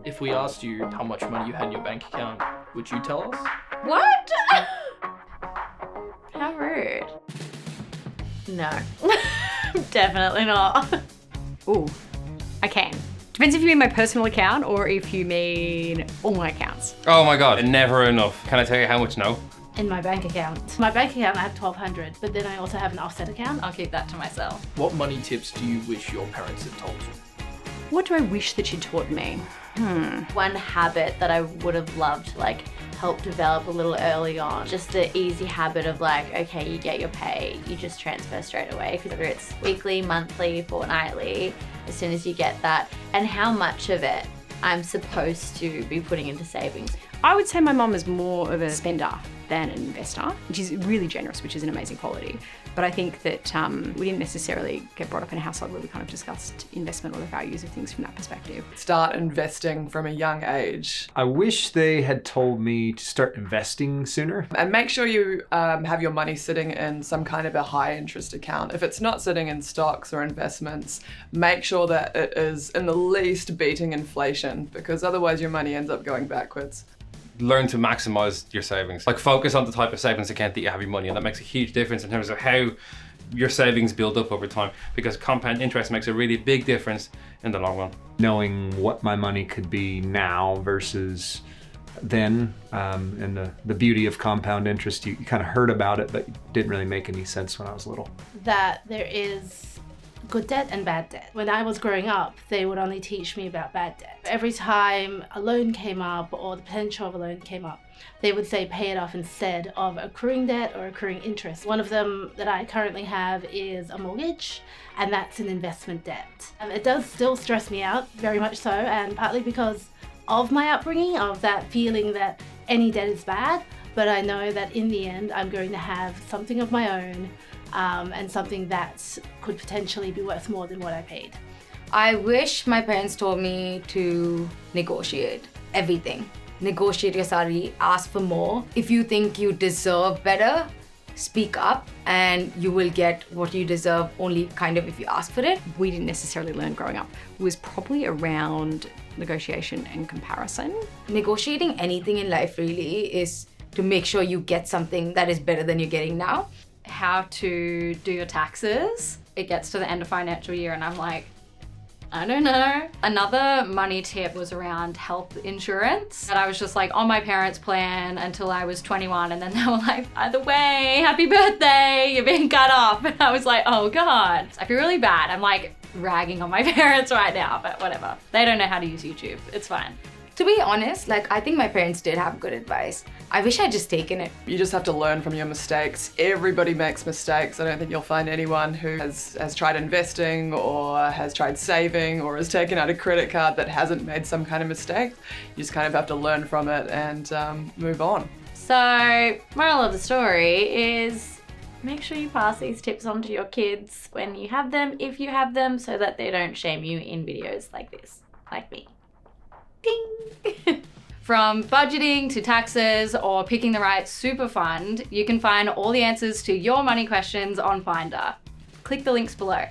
If we asked you how much money you had in your bank account, would you tell us? What? How rude. No. Definitely not. Ooh, I can. Depends if you mean my personal account or if you mean all my accounts. Oh my God, never enough. Can I tell you how much now? In my bank account. My bank account, I have 1,200, but then I also have an offset account. I'll keep that to myself. What money tips do you wish your parents had told you? What do I wish that you taught me? One habit that I would have loved to like help develop a little early on, just the easy habit of like, okay, you get your pay, you just transfer straight away, whether it's weekly, monthly, fortnightly, as soon as you get that, and how much of it I'm supposed to be putting into savings. I would say my mum is more of a spender than an investor, which is really generous, which is an amazing quality. But I think that we didn't necessarily get brought up in a household where we kind of discussed investment or the values of things from that perspective. Start investing from a young age. I wish they had told me to start investing sooner. And make sure you have your money sitting in some kind of a high interest account. If it's not sitting in stocks or investments, make sure that it is in the least beating inflation, because otherwise your money ends up going backwards. Learn to maximize your savings. Like focus on the type of savings account that you have your money in. That makes a huge difference in terms of how your savings build up over time, because compound interest makes a really big difference in the long run. Knowing what my money could be now versus then, and the beauty of compound interest, you kind of heard about it, but it didn't really make any sense when I was little. That there is good debt and bad debt. When I was growing up, they would only teach me about bad debt. Every time a loan came up or the potential of a loan came up, they would say pay it off instead of accruing debt or accruing interest. One of them that I currently have is a mortgage, and that's an investment debt. It does still stress me out, very much so, and partly because of my upbringing, of that feeling that any debt is bad, but I know that in the end I'm going to have something of my own, and something that could potentially be worth more than what I paid. I wish my parents told me to negotiate everything. Negotiate your salary, ask for more. If you think you deserve better, speak up and you will get what you deserve only kind of if you ask for it. We didn't necessarily learn growing up. It was probably around negotiation and comparison. Negotiating anything in life really is to make sure you get something that is better than you're getting now. How to do your taxes. It gets to the end of financial year and I'm like, I don't know. Another money tip was around health insurance. And I was just like on my parents' plan until I was 21, and then they were like, by the way, happy birthday, you're being cut off. And I was like, oh God. I feel really bad. I'm like ragging on my parents right now, but whatever. They don't know how to use YouTube. It's fine. To be honest, I think my parents did have good advice. I wish I'd just taken it. You just have to learn from your mistakes. Everybody makes mistakes. I don't think you'll find anyone who has tried investing or has tried saving or has taken out a credit card that hasn't made some kind of mistake. You just kind of have to learn from it and move on. So, moral of the story is make sure you pass these tips on to your kids when you have them, if you have them, so that they don't shame you in videos like this, like me. Ding! From budgeting to taxes or picking the right super fund, you can find all the answers to your money questions on Finder. Click the links below.